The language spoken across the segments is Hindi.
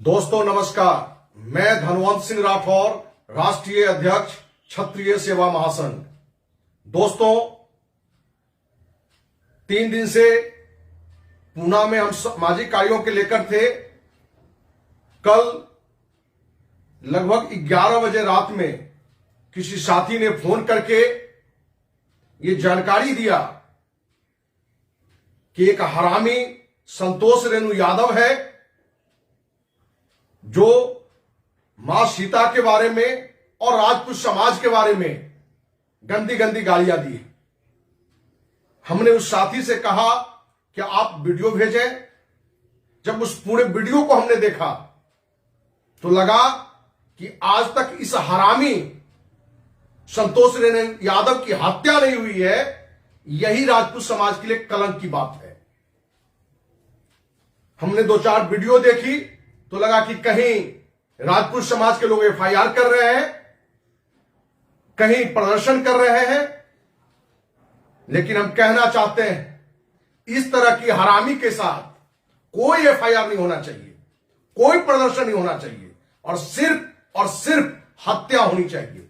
दोस्तों नमस्कार, मैं धनवंत सिंह राठौर, राष्ट्रीय अध्यक्ष क्षत्रिय सेवा महासंघ। दोस्तों 3 दिन से पूना में हम सामाजिक कार्यों के लेकर थे। कल लगभग 11 बजे रात में किसी साथी ने फोन करके ये जानकारी दिया कि एक हरामी संतोष रेणु यादव है जो मां सीता के बारे में और राजपूत समाज के बारे में गंदी गंदी गालियां दी। हमने उस साथी से कहा कि आप वीडियो भेजें। जब उस पूरे वीडियो को हमने देखा तो लगा कि आज तक इस हरामी संतोष रेणु यादव की हत्या नहीं हुई है। यही राजपूत समाज के लिए कलंक की बात है। हमने 2-4 वीडियो देखी तो लगा कि कहीं राजपूत समाज के लोग एफआईआर कर रहे हैं, कहीं प्रदर्शन कर रहे हैं। लेकिन हम कहना चाहते हैं, इस तरह की हरामी के साथ कोई एफआईआर नहीं होना चाहिए, कोई प्रदर्शन नहीं होना चाहिए और सिर्फ हत्या होनी चाहिए।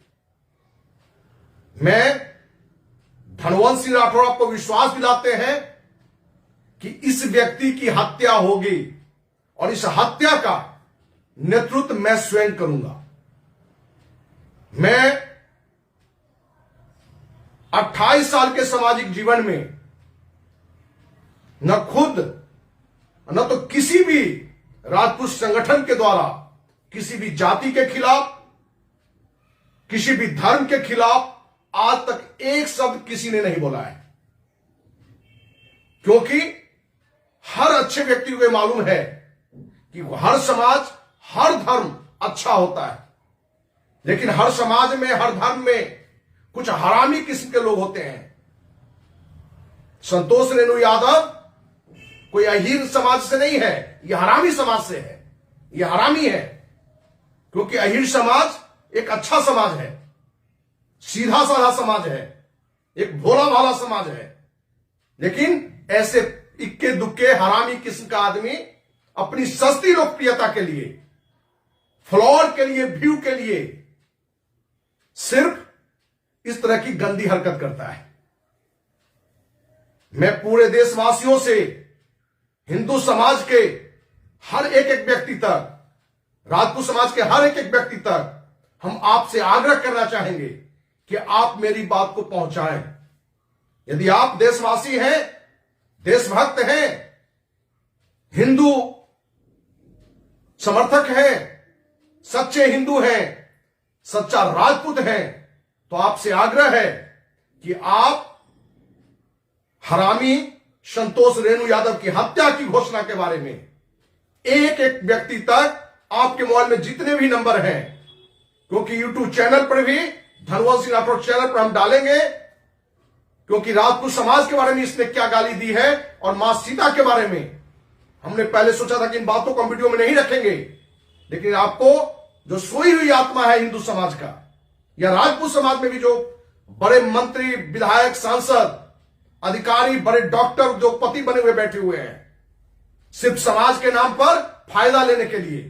मैं धनवंत सिंह राठौर आपको विश्वास दिलाते हैं कि इस व्यक्ति की हत्या होगी और इस हत्या का नेतृत्व मैं स्वयं करूंगा। मैं 28 साल के सामाजिक जीवन में न खुद न तो किसी भी राजपूत संगठन के द्वारा किसी भी जाति के खिलाफ, किसी भी धर्म के खिलाफ आज तक एक शब्द किसी ने नहीं बोला है। क्योंकि हर अच्छे व्यक्ति को मालूम है कि हर समाज, हर धर्म अच्छा होता है, लेकिन हर समाज में, हर धर्म में कुछ हरामी किस्म के लोग होते हैं। संतोष रेणु यादव कोई अहीर समाज से नहीं है, यह हरामी समाज से है। यह हरामी है क्योंकि अहीर समाज एक अच्छा समाज है, सीधा साधा समाज है, एक भोला भाला समाज है। लेकिन ऐसे इक्के दुक्के हरामी किस्म का आदमी अपनी सस्ती लोकप्रियता के लिए, फ्लॉर के लिए, व्यू के लिए सिर्फ इस तरह की गंदी हरकत करता है। मैं पूरे देशवासियों से, हिंदू समाज के हर एक व्यक्ति तक, राजपूत समाज के हर एक व्यक्ति तक हम आपसे आग्रह करना चाहेंगे कि आप मेरी बात को पहुंचाएं। यदि आप देशवासी हैं, देशभक्त हैं, हिंदू समर्थक हैं, सच्चे हिंदू हैं, सच्चा राजपूत हैं, तो आपसे आग्रह है कि आप हरामी संतोष रेणु यादव की हत्या की घोषणा के बारे में एक व्यक्ति तक आपके मोबाइल में जितने भी नंबर हैं, क्योंकि यूट्यूब चैनल पर भी, धनवंत सिंह राठौर चैनल पर हम डालेंगे, क्योंकि राजपूत समाज के बारे में इसने क्या गाली दी है और मां सीता के बारे में हमने पहले सोचा था कि इन बातों को हम वीडियो में नहीं रखेंगे। लेकिन आपको जो सोई हुई आत्मा है हिंदू समाज का या राजपूत समाज में भी जो बड़े मंत्री, विधायक, सांसद, अधिकारी, बड़े डॉक्टर, जो पति बने हुए बैठे हुए हैं सिर्फ समाज के नाम पर फायदा लेने के लिए,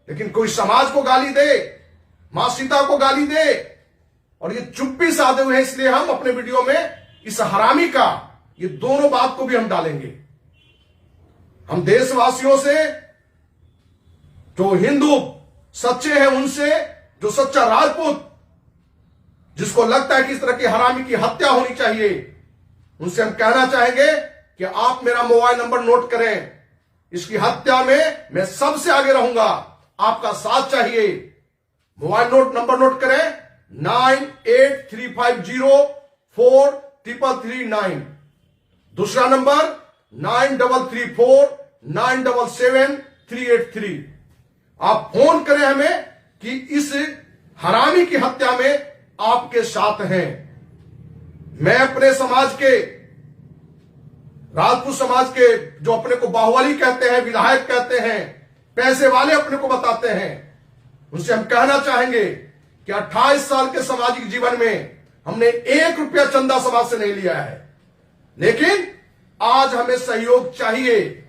लेकिन कोई समाज को गाली दे, मां सीता को गाली दे और ये चुप्पी साधे हुए हैं, इसलिए हम अपने वीडियो में इस हरामी का ये दोनों बात को भी हम डालेंगे। हम देशवासियों से, जो हिंदू सच्चे हैं, उनसे, जो सच्चा राजपूत जिसको लगता है कि इस तरह की हरामी की हत्या होनी चाहिए, उनसे हम कहना चाहेंगे कि आप मेरा मोबाइल नंबर नोट करें। इसकी हत्या में मैं सबसे आगे रहूंगा, आपका साथ चाहिए। मोबाइल नंबर नोट करें, 9835043339। दूसरा नंबर 9334977383। आप फोन करें हमें कि इस हरामी की हत्या में आपके साथ हैं। मैं अपने समाज के, राजपूत समाज के, जो अपने को बाहुबली कहते हैं, विधायक कहते हैं, पैसे वाले अपने को बताते हैं, उनसे हम कहना चाहेंगे कि 28 साल के सामाजिक जीवन में हमने 1 रुपया चंदा समाज से नहीं लिया है। लेकिन आज हमें सहयोग चाहिए।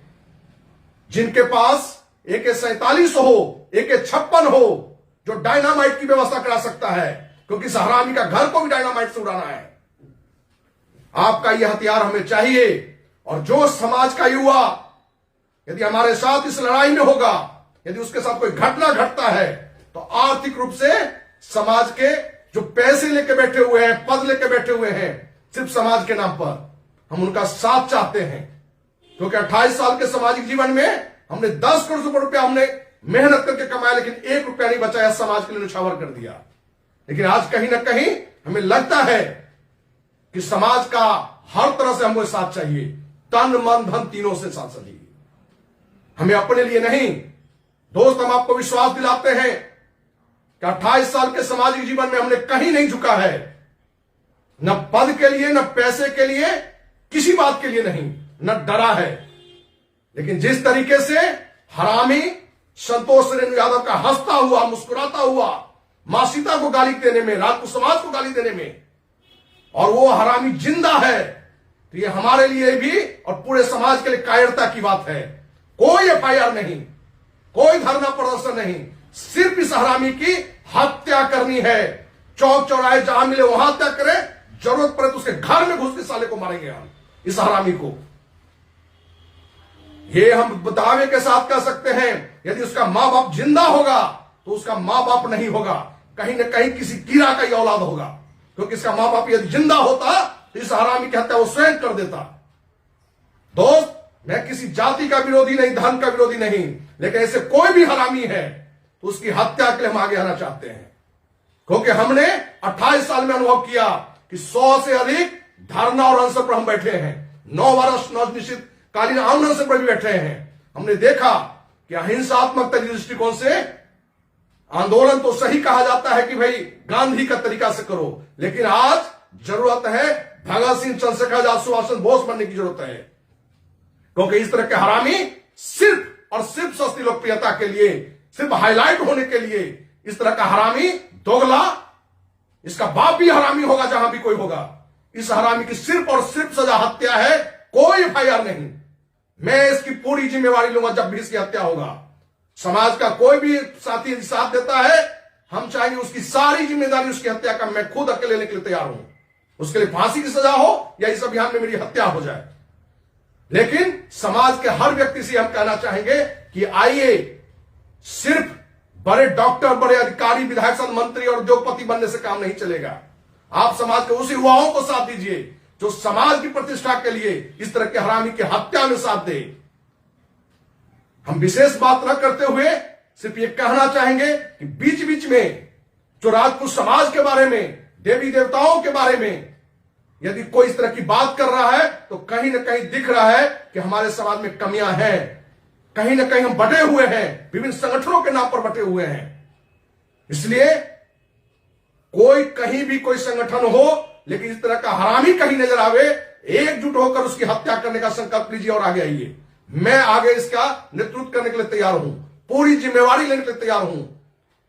जिनके पास AK-47 हो, AK-56 हो, जो डायनामाइट की व्यवस्था करा सकता है, क्योंकि इस हरामी का घर को भी डायनामाइट से उड़ाना है। आपका यह हथियार हमें चाहिए। और जो समाज का युवा यदि हमारे साथ इस लड़ाई में होगा, यदि उसके साथ कोई घटना घटता है, तो आर्थिक रूप से समाज के जो पैसे लेके बैठे हुए हैं, पद लेके बैठे हुए हैं सिर्फ समाज के नाम पर, हम उनका साथ चाहते हैं। क्योंकि 28 साल के सामाजिक जीवन में हमने 10 करोड़ रुपया हमने मेहनत करके कमाया, लेकिन 1 रुपया नहीं बचाया, समाज के लिए निछावर कर दिया। लेकिन आज कहीं ना कहीं हमें लगता है कि समाज का हर तरह से हमको साथ चाहिए, तन मन धन तीनों से साथ चाहिए, हमें अपने लिए नहीं। दोस्त, हम आपको विश्वास दिलाते हैं कि 28 साल के सामाजिक जीवन में हमने कहीं नहीं झुका है, न पद के लिए, न पैसे के लिए, किसी बात के लिए नहीं, न डरा है। लेकिन जिस तरीके से हरामी संतोष रेणु यादव का हंसता हुआ, मुस्कुराता हुआ मां सीता को गाली देने में, राजपूत समाज को गाली देने में, और वो हरामी जिंदा है, तो ये हमारे लिए भी और पूरे समाज के लिए कायरता की बात है। कोई FIR नहीं, कोई धरना प्रदर्शन नहीं, सिर्फ इस हरामी की हत्या करनी है। चौक चौराहे जहां मिले वहां हत्या करें, जरूरत पड़े तो उसके घर में घुस के साले को मारेंगे हम, इस हरामी को। ये हम दावे के साथ कह सकते हैं, यदि उसका मां बाप जिंदा होगा तो उसका मां बाप नहीं होगा, कहीं ना कहीं किसी कीड़ा का ही औलाद होगा। क्योंकि इसका मां बाप यदि जिंदा होता तो इस हरामी की हत्या वो स्वयं कर देता। दोस्त, मैं किसी जाति का विरोधी नहीं, धर्म का विरोधी नहीं, लेकिन ऐसे कोई भी हरामी है तो उसकी हत्या के लिए हम आगे आना चाहते हैं। क्योंकि हमने 28 साल में अनुभव किया कि 100 से अधिक धरना और अनशन पर हम बैठे हैं, 9 वर्ष निश्चित कालीन अनशन पर भी बैठे हैं। हमने देखा कि अहिंसात्मक दृष्टिकोण से आंदोलन तो सही कहा जाता है कि भाई गांधी का तरीका से करो, लेकिन आज जरूरत है भगत सिंह, चंद्रशेखर आजाद, सुभाष चंद्र बोस बनने की जरूरत है। क्योंकि इस तरह के हरामी सिर्फ और सिर्फ सस्ती लोकप्रियता के लिए, सिर्फ हाईलाइट होने के लिए, इस तरह का हरामी दोगला, इसका बाप भी हरामी होगा जहां भी कोई होगा। इस हरामी की सिर्फ और सिर्फ सजा हत्या है, कोई FIR नहीं। मैं इसकी पूरी जिम्मेवारी लूंगा जब भी इसकी हत्या होगा। समाज का कोई भी साथी साथ देता है, हम चाहेंगे उसकी सारी जिम्मेदारी उसकी हत्या का मैं खुद अकेले लेने के लिए तैयार हूं। उसके लिए फांसी की सजा हो या इस अभियान में मेरी हत्या हो जाए। लेकिन समाज के हर व्यक्ति से हम कहना चाहेंगे कि आइए, सिर्फ बड़े डॉक्टर, बड़े अधिकारी, विधायक, मंत्री और उद्योगपति बनने से काम नहीं चलेगा। आप समाज के उस युवाओं को साथ दीजिए जो समाज की प्रतिष्ठा के लिए इस तरह के हरामी की हत्या में साथ दे। हम विशेष बात न करते हुए सिर्फ ये कहना चाहेंगे कि बीच बीच में जो राजपूत समाज के बारे में, देवी देवताओं के बारे में यदि कोई इस तरह की बात कर रहा है तो कहीं ना कहीं दिख रहा है कि हमारे समाज में कमियां हैं, कहीं ना कहीं हम बटे हुए हैं, विभिन्न संगठनों के नाम पर बटे हुए हैं। इसलिए कोई कहीं भी कोई संगठन हो, लेकिन इस तरह का हरामी कहीं नजर आवे, एकजुट होकर उसकी हत्या करने का संकल्प लीजिए और आगे आइए। मैं आगे इसका नेतृत्व करने के लिए तैयार हूं, पूरी जिम्मेवारी लेने के लिए तैयार हूं।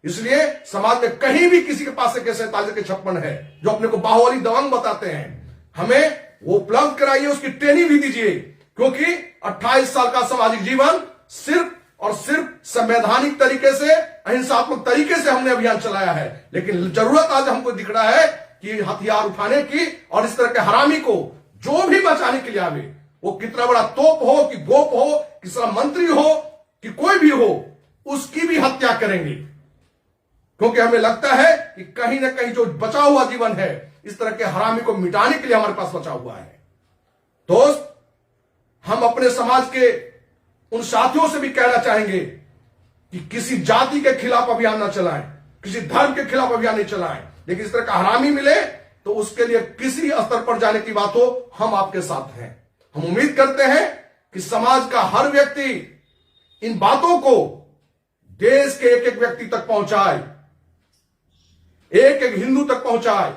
इसलिए समाज में कहीं भी किसी के पास AK-47 के 56 है जो अपने को बाहुबली दबंग बताते हैं, हमें वो उपलब्ध कराइए, उसकी ट्रेनिंग भी दीजिए। क्योंकि 28 साल का सामाजिक जीवन सिर्फ और सिर्फ संवैधानिक तरीके से, अहिंसात्मक तरीके से हमने अभियान चलाया है। लेकिन जरूरत आज हमको दिख रहा है कि हथियार उठाने की, और इस तरह के हरामी को जो भी बचाने के लिए आवे, वो कितना बड़ा तोप हो कि गोप हो कि मंत्री हो कि कोई भी हो, उसकी भी हत्या करेंगे। क्योंकि हमें लगता है कि कहीं ना कहीं जो बचा हुआ जीवन है इस तरह के हरामी को मिटाने के लिए हमारे पास बचा हुआ है। दोस्त, हम अपने समाज के उन साथियों से भी कहना चाहेंगे कि किसी जाति के खिलाफ अभियान ना चलाएं, किसी धर्म के खिलाफ अभियान नहीं चलाएं, लेकिन इस तरह का हरामी मिले तो उसके लिए किसी स्तर पर जाने की बात हो, हम आपके साथ हैं। हम उम्मीद करते हैं कि समाज का हर व्यक्ति इन बातों को देश के एक एक व्यक्ति तक पहुंचाए, एक एक हिंदू तक पहुंचाए,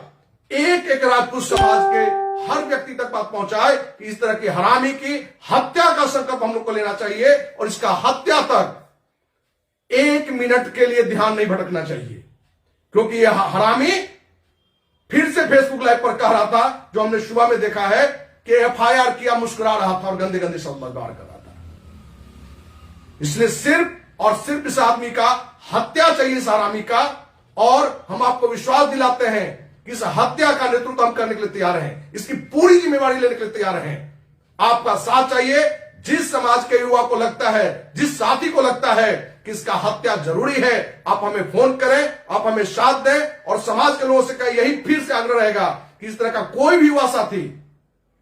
एक एक राजपूत समाज के हर व्यक्ति तक बात पहुंचाए कि इस तरह की हरामी की हत्या का संकल्प हम लोग को लेना चाहिए, और इसका हत्या तक 1 मिनट के लिए ध्यान नहीं भटकना चाहिए। क्योंकि यह हरामी फिर से फेसबुक लाइव पर कह रहा था, जो हमने सुबह में देखा है कि FIR किया, मुस्कुरा रहा था और गंदे गंदे शब्द व्यवहार कर रहा था। इसलिए सिर्फ और सिर्फ इस आदमी का हत्या चाहिए, इस हरामी का। और हम आपको विश्वास दिलाते हैं कि इस हत्या का नेतृत्व हम करने के लिए तैयार हैं, इसकी पूरी जिम्मेवारी लेने के लिए तैयार हैं। आपका साथ चाहिए। जिस समाज के युवा को लगता है, जिस साथी को लगता है कि इसका हत्या जरूरी है, आप हमें फोन करें, आप हमें साथ दें। और समाज के लोगों से कहें, यही फिर से आग्रह रहेगा कि इस तरह का कोई भी युवा साथी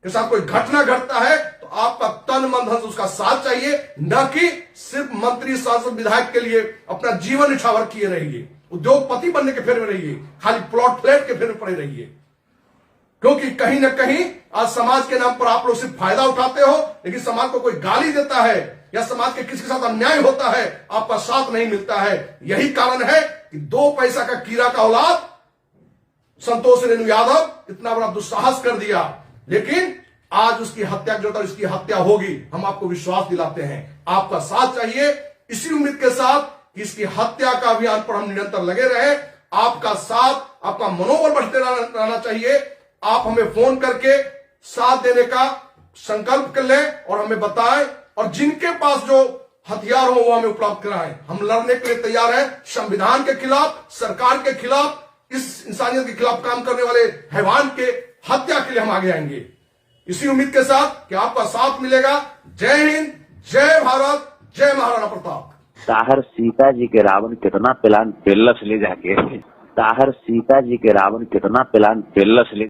के साथ कोई घटना घटता है तो आपका तन मन धन उसका साथ चाहिए, न कि सिर्फ मंत्री सांसद विधायक के लिए अपना जीवन निछावर किए रहिए, उद्योगपति बनने के फेर में रहिए, खाली प्लॉट फ्लैट के फेर में पड़े रहिए। क्योंकि कहीं ना कहीं आज समाज के नाम पर आप लोग सिर्फ फायदा उठाते हो, लेकिन समाज को कोई गाली देता है या समाज के किसी के साथ अन्याय होता है, आपका साथ नहीं मिलता है। यही कारण है कि 2 पैसा का कीड़ा का औलाद संतोष रेणु यादव इतना बड़ा दुस्साहस कर दिया, लेकिन आज उसकी हत्या जो था, इसकी हत्या होगी, हम आपको विश्वास दिलाते हैं। आपका साथ चाहिए, इसी उम्मीद के साथ कि इसकी हत्या का अभियान पर हम निरंतर लगे रहे। आपका साथ, आपका मनोबल बढ़ते रहना चाहिए। आप हमें फोन करके साथ देने का संकल्प कर लें और हमें बताएं, और जिनके पास जो हथियार हो वो हमें उपलब्ध कराएं। हम लड़ने के लिए तैयार हैं, संविधान के खिलाफ, सरकार के खिलाफ, इस इंसानियत के खिलाफ काम करने वाले हैवान के हत्या के लिए हम आगे आएंगे, इसी उम्मीद के साथ कि आपका साथ मिलेगा। जय हिंद, जय भारत, जय महाराणा प्रताप। ताहर सीता जी के रावण कितना प्लान पेलस ले जाके, ताहर सीता जी के रावण कितना प्लान पेलस ले